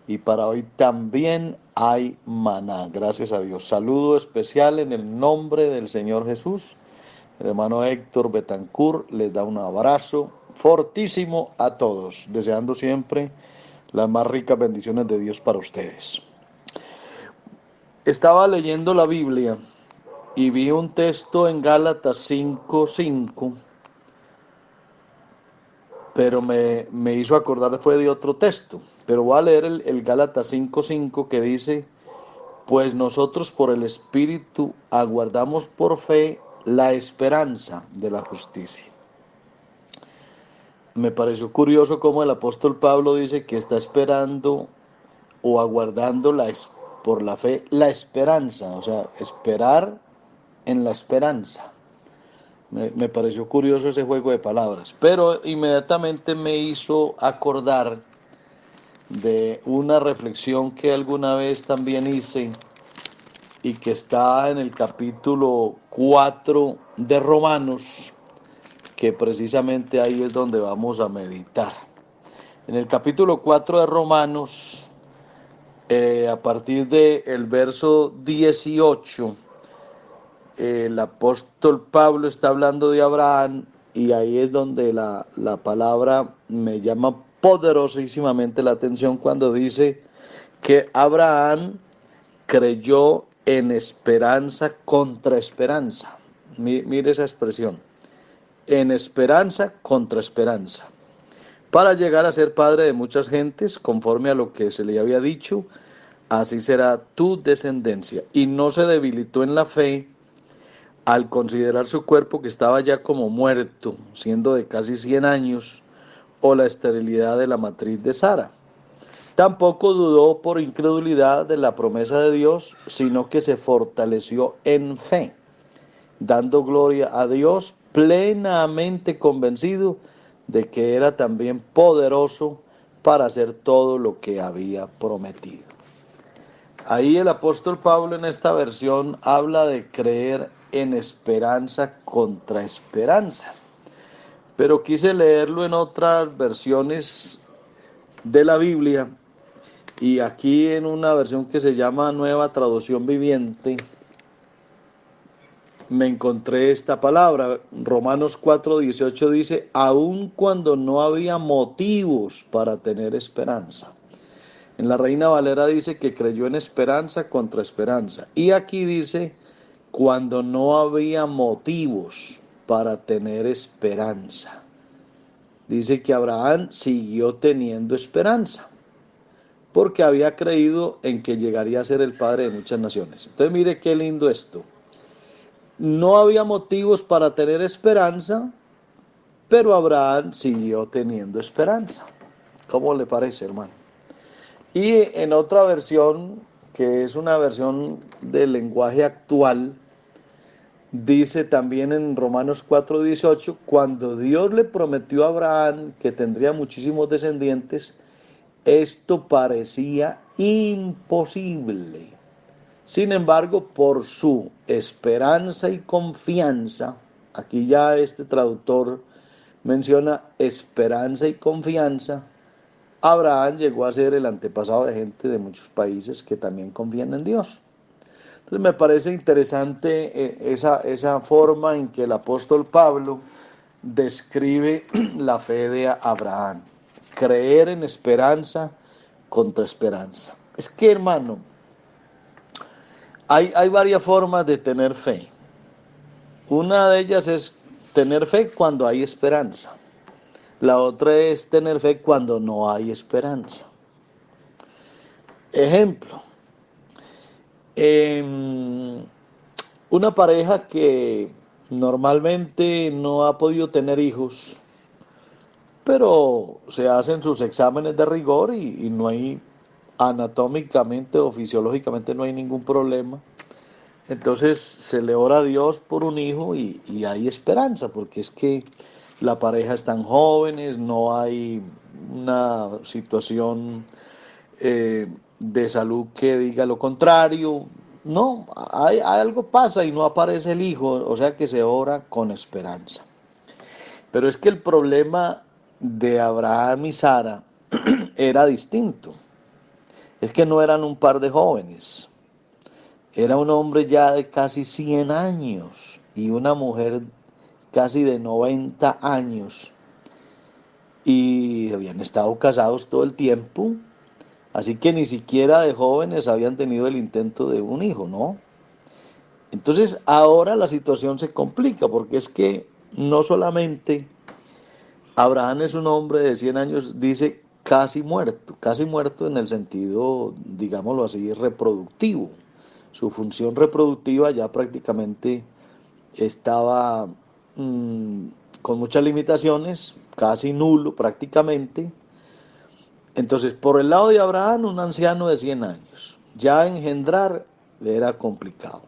y para hoy también hay maná, gracias a Dios. Saludo especial en el nombre del Señor Jesús. El hermano Héctor Betancourt les da un abrazo fortísimo a todos, deseando siempre las más ricas bendiciones de Dios para ustedes. Estaba leyendo la Biblia y vi un texto en Gálatas 5:5, pero me hizo acordar fue de otro texto. Pero voy a leer el Gálatas 5:5 que dice: pues nosotros por el Espíritu aguardamos por fe la esperanza de la justicia. Me pareció curioso cómo el apóstol Pablo dice que está esperando o aguardando por la fe la esperanza, o sea, esperar en la esperanza. Me pareció curioso ese juego de palabras, pero inmediatamente me hizo acordar de una reflexión que alguna vez también hice y que está en el capítulo 4 de Romanos, que precisamente ahí es donde vamos a meditar. En el capítulo 4 de Romanos, a partir del verso 18, el apóstol Pablo está hablando de Abraham y ahí es donde la palabra me llama poderosísimamente la atención cuando dice que Abraham creyó en esperanza contra esperanza. Mire esa expresión, en esperanza contra esperanza, para llegar a ser padre de muchas gentes, conforme a lo que se le había dicho, así será tu descendencia. Y no se debilitó en la fe al considerar su cuerpo que estaba ya como muerto, siendo de casi 100 años, o la esterilidad de la matriz de Sara. Tampoco dudó por incredulidad de la promesa de Dios, sino que se fortaleció en fe, dando gloria a Dios, plenamente convencido de que era también poderoso para hacer todo lo que había prometido. Ahí el apóstol Pablo en esta versión habla de creer en esperanza contra esperanza, pero quise leerlo en otras versiones de la Biblia y aquí en una versión que se llama Nueva Traducción Viviente me encontré esta palabra. Romanos 4:18 dice: aun cuando no había motivos para tener esperanza. En la Reina Valera dice que creyó en esperanza contra esperanza. Y aquí dice, cuando no había motivos para tener esperanza. Dice que Abraham siguió teniendo esperanza, porque había creído en que llegaría a ser el padre de muchas naciones. Entonces mire qué lindo esto. No había motivos para tener esperanza, pero Abraham siguió teniendo esperanza. ¿Cómo le parece, hermano? Y en otra versión, que es una versión del lenguaje actual, dice también en Romanos 4:18, cuando Dios le prometió a Abraham que tendría muchísimos descendientes, esto parecía imposible. Sin embargo, por su esperanza y confianza, aquí ya este traductor menciona esperanza y confianza, Abraham llegó a ser el antepasado de gente de muchos países que también confían en Dios. Entonces me parece interesante esa forma en que el apóstol Pablo describe la fe de Abraham. Creer en esperanza contra esperanza. Es que, hermano, hay varias formas de tener fe. Una de ellas es tener fe cuando hay esperanza. La otra es tener fe cuando no hay esperanza. Ejemplo, una pareja que normalmente no ha podido tener hijos, pero se hacen sus exámenes de rigor y no hay anatómicamente o fisiológicamente no hay ningún problema. Entonces se le ora a Dios por un hijo y hay esperanza, porque es que la pareja están jóvenes, no hay una situación de salud que diga lo contrario. No, hay algo pasa y no aparece el hijo, o sea que se ora con esperanza. Pero es que el problema de Abraham y Sara era distinto. es que no eran un par de jóvenes, era un hombre ya de casi 100 años y una mujer casi de 90 años y habían estado casados todo el tiempo, así que ni siquiera de jóvenes habían tenido el intento de un hijo, ¿no? Entonces ahora la situación se complica porque es que no solamente Abraham es un hombre de 100 años, dice casi muerto en el sentido, digámoslo así, reproductivo. Su función reproductiva ya prácticamente estaba con muchas limitaciones, casi nulo prácticamente. Entonces, por el lado de Abraham, un anciano de 100 años, ya engendrar era complicado,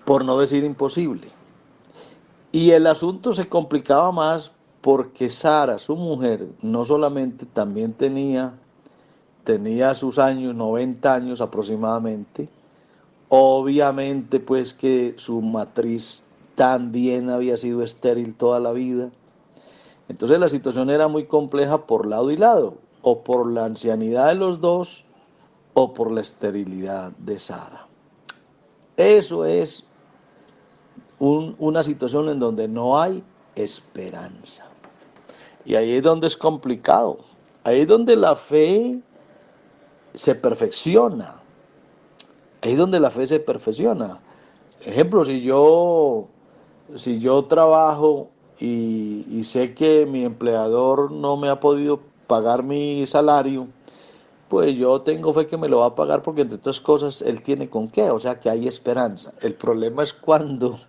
por no decir imposible. Y el asunto se complicaba más porque Sara, su mujer, no solamente también tenía sus años, 90 años aproximadamente, obviamente pues que su matriz también había sido estéril toda la vida. Entonces la situación era muy compleja por lado y lado, o por la ancianidad de los dos, o por la esterilidad de Sara. Eso es una situación en donde no hay esperanza. Y ahí es donde es complicado. Ahí es donde la fe se perfecciona. Ahí es donde la fe se perfecciona. Ejemplo, si yo trabajo y sé que mi empleador no me ha podido pagar mi salario, pues yo tengo fe que me lo va a pagar porque entre otras cosas él tiene con qué, o sea que hay esperanza. El problema es cuando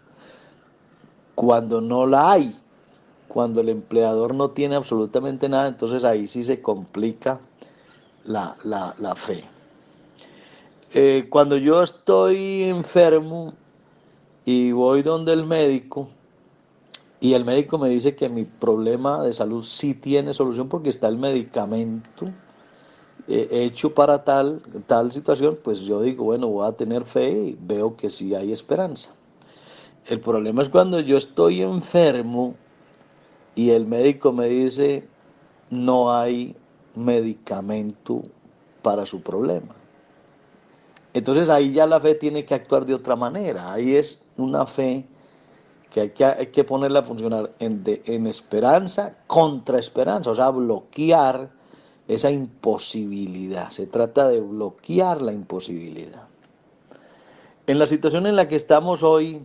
no la hay, cuando el empleador no tiene absolutamente nada, entonces ahí sí se complica la fe. Cuando yo estoy enfermo y voy donde el médico y el médico me dice que mi problema de salud sí tiene solución porque está el medicamento hecho para tal situación, pues yo digo, bueno, voy a tener fe y veo que sí hay esperanza. El problema es cuando yo estoy enfermo y el médico me dice, no hay medicamento para su problema. Entonces ahí ya la fe tiene que actuar de otra manera. Ahí es una fe que hay que ponerla a funcionar en esperanza contra esperanza, o sea, bloquear esa imposibilidad. Se trata de bloquear la imposibilidad. En la situación en la que estamos hoy,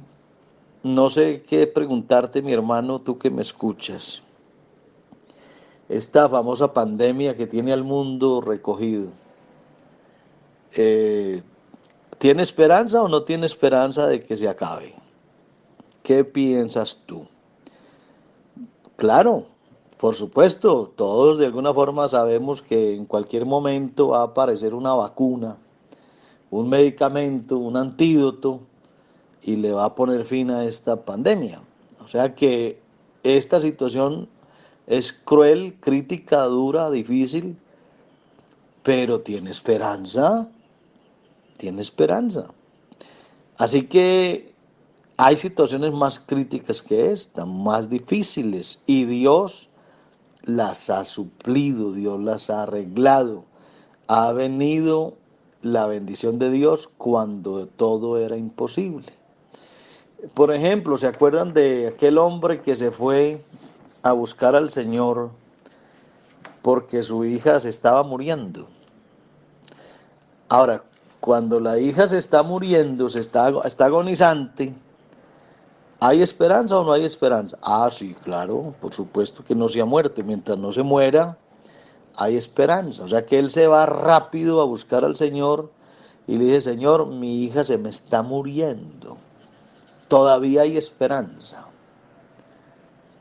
no sé qué preguntarte, mi hermano, tú que me escuchas. Esta famosa pandemia que tiene al mundo recogido. Eh, ¿Tiene esperanza o no tiene esperanza de que se acabe? ¿Qué piensas tú? Claro, por supuesto, todos de alguna forma sabemos que en cualquier momento va a aparecer una vacuna, un medicamento, un antídoto y le va a poner fin a esta pandemia. O sea que esta situación es cruel, crítica, dura, difícil, pero tiene esperanza. Así que hay situaciones más críticas que esta, más difíciles, y Dios las ha suplido, Dios las ha arreglado. Ha venido la bendición de Dios cuando todo era imposible. Por ejemplo, ¿se acuerdan de aquel hombre que se fue a buscar al Señor porque su hija se estaba muriendo? Ahora, cuando la hija se está muriendo, está agonizante, ¿hay esperanza o no hay esperanza? Ah, sí, claro, por supuesto que no se ha muerto. Mientras no se muera, hay esperanza. O sea que él se va rápido a buscar al Señor y le dice, Señor, mi hija se me está muriendo. Todavía hay esperanza.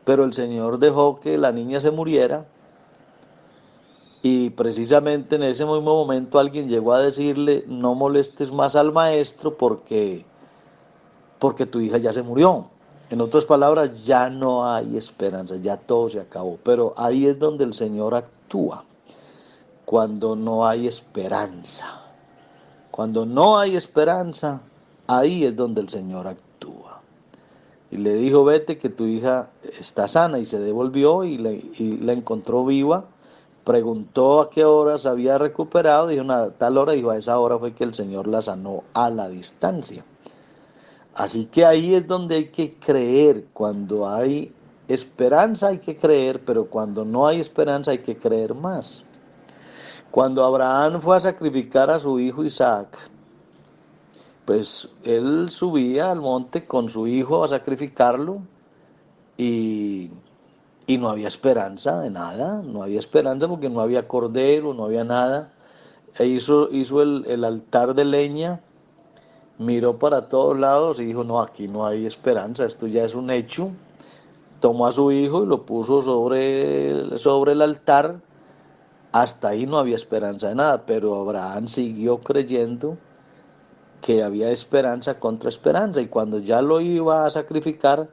Pero el Señor dejó que la niña se muriera y precisamente en ese mismo momento alguien llegó a decirle, no molestes más al maestro porque tu hija ya se murió. En otras palabras, ya no hay esperanza, ya todo se acabó. Pero ahí es donde el Señor actúa, cuando no hay esperanza. Cuando no hay esperanza, ahí es donde el Señor actúa. Y le dijo, vete que tu hija está sana, y se devolvió y la encontró viva, preguntó a qué hora se había recuperado, dijo a tal hora, dijo a esa hora fue que el Señor la sanó a la distancia. Así que ahí es donde hay que creer. Cuando hay esperanza hay que creer, pero cuando no hay esperanza hay que creer más. Cuando Abraham fue a sacrificar a su hijo Isaac, pues él subía al monte con su hijo a sacrificarlo y, y no había esperanza de nada, no había esperanza porque no había cordero, no había nada. Hizo el altar de leña, miró para todos lados y dijo, no, aquí no hay esperanza, esto ya es un hecho. Tomó a su hijo y lo puso sobre el altar. Hasta ahí no había esperanza de nada, pero Abraham siguió creyendo que había esperanza contra esperanza, y cuando ya lo iba a sacrificar,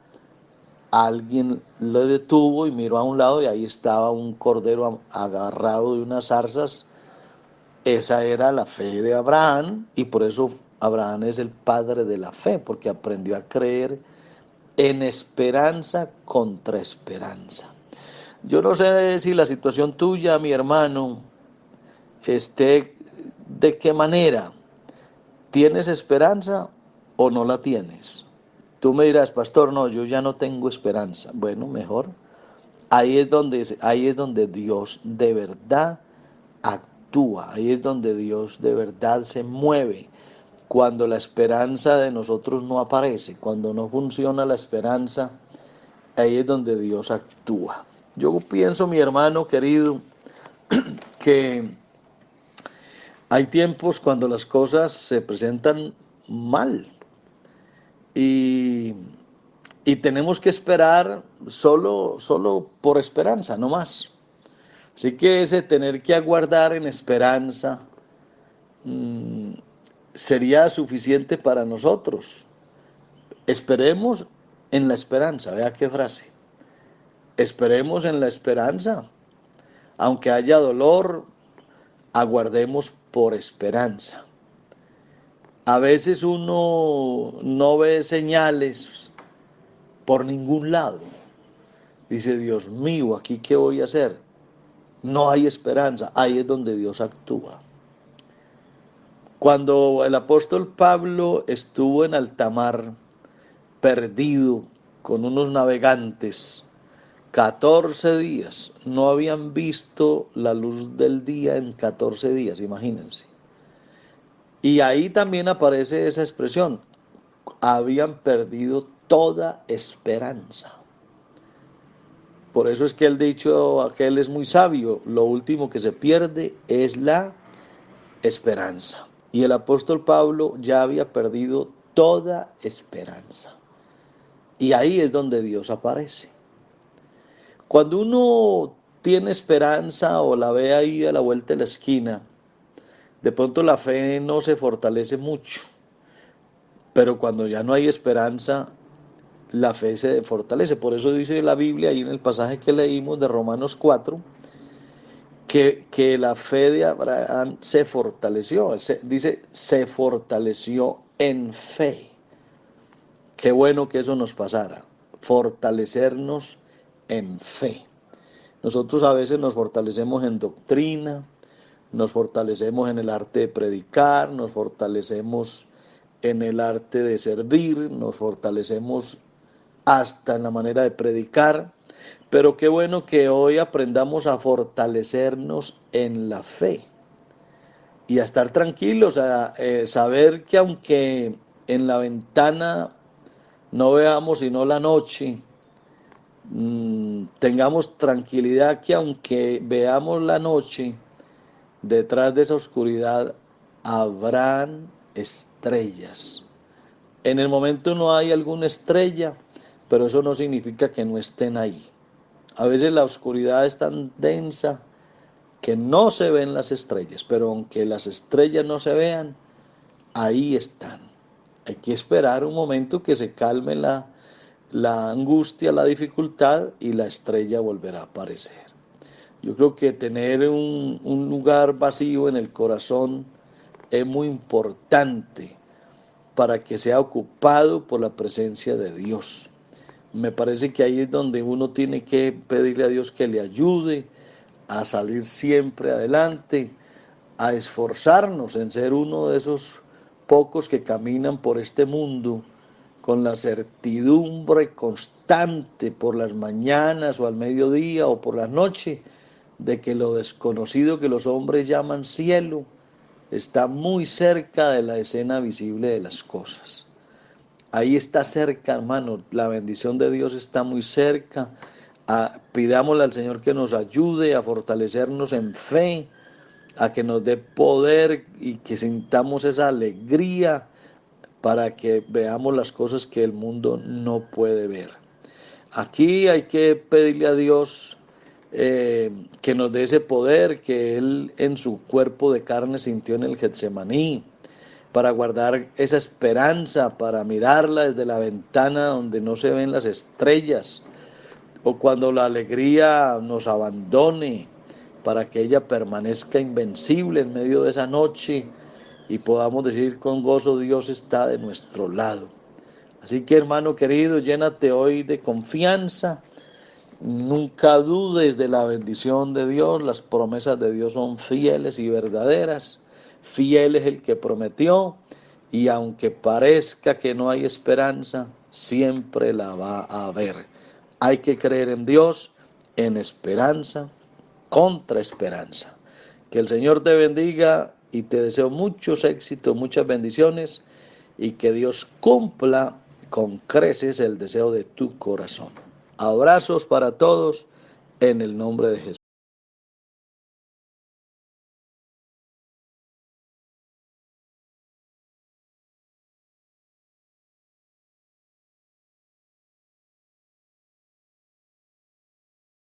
alguien lo detuvo y miró a un lado y ahí estaba un cordero agarrado de unas zarzas. Esa era la fe de Abraham, y por eso Abraham es el padre de la fe, porque aprendió a creer en esperanza contra esperanza. Yo no sé si la situación tuya, mi hermano, esté de qué manera. ¿Tienes esperanza o no la tienes? Tú me dirás, pastor, no, yo ya no tengo esperanza. Bueno, mejor. Ahí es donde Dios de verdad actúa. Ahí es donde Dios de verdad se mueve. Cuando la esperanza de nosotros no aparece, cuando no funciona la esperanza, ahí es donde Dios actúa. Yo pienso, mi hermano querido, que hay tiempos cuando las cosas se presentan mal, y, y tenemos que esperar solo por esperanza, no más. Así que ese tener que aguardar en esperanza mmm, sería suficiente para nosotros. Esperemos en la esperanza, vea qué frase. Esperemos en la esperanza. Aunque haya dolor, aguardemos por esperanza. A veces uno no ve señales por ningún lado. Dice, Dios mío, ¿aquí qué voy a hacer? No hay esperanza. Ahí es donde Dios actúa. Cuando el apóstol Pablo estuvo en alta mar, perdido, con unos navegantes, 14 días, no habían visto la luz del día en 14 días, imagínense. Y ahí también aparece esa expresión, habían perdido toda esperanza. Por eso es que el dicho aquel es muy sabio, lo último que se pierde es la esperanza. Y el apóstol Pablo ya había perdido toda esperanza. Y ahí es donde Dios aparece. Cuando uno tiene esperanza o la ve ahí a la vuelta de la esquina, de pronto la fe no se fortalece mucho. Pero cuando ya no hay esperanza, la fe se fortalece. Por eso dice la Biblia, ahí en el pasaje que leímos de Romanos 4, que la fe de Abraham se fortaleció. Dice, se fortaleció en fe. Qué bueno que eso nos pasara, fortalecernos en fe. Nosotros a veces nos fortalecemos en doctrina, nos fortalecemos en el arte de predicar, nos fortalecemos en el arte de servir, nos fortalecemos hasta en la manera de predicar, pero qué bueno que hoy aprendamos a fortalecernos en la fe y a estar tranquilos, a saber que aunque en la ventana no veamos sino la noche, tengamos tranquilidad que aunque veamos la noche, detrás de esa oscuridad habrán estrellas. En el momento no hay alguna estrella, pero eso no significa que no estén ahí. A veces la oscuridad es tan densa que no se ven las estrellas, pero aunque las estrellas no se vean, ahí están. Hay que esperar un momento que se calme la angustia, la dificultad, y la estrella volverá a aparecer. Yo creo que tener un lugar vacío en el corazón es muy importante para que sea ocupado por la presencia de Dios. Me parece que ahí es donde uno tiene que pedirle a Dios que le ayude a salir siempre adelante, a esforzarnos en ser uno de esos pocos que caminan por este mundo con la certidumbre constante por las mañanas o al mediodía o por la noche de que lo desconocido que los hombres llaman cielo está muy cerca de la escena visible de las cosas. Ahí está cerca, hermano, la bendición de Dios está muy cerca. Pidámosle al Señor que nos ayude a fortalecernos en fe, a que nos dé poder y que sintamos esa alegría para que veamos las cosas que el mundo no puede ver. Aquí hay que pedirle a Dios que nos dé ese poder que Él en su cuerpo de carne sintió en el Getsemaní, para guardar esa esperanza, para mirarla desde la ventana donde no se ven las estrellas, o cuando la alegría nos abandone, para que ella permanezca invencible en medio de esa noche y podamos decir con gozo: Dios está de nuestro lado. Así que, hermano querido, llénate hoy de confianza. Nunca dudes de la bendición de Dios. Las promesas de Dios son fieles y verdaderas. Fiel es el que prometió, y aunque parezca que no hay esperanza, siempre la va a haber. Hay que creer en Dios, en esperanza, contra esperanza. Que el Señor te bendiga y te deseo muchos éxitos, muchas bendiciones, y que Dios cumpla con creces el deseo de tu corazón. Abrazos para todos en el nombre de Jesús.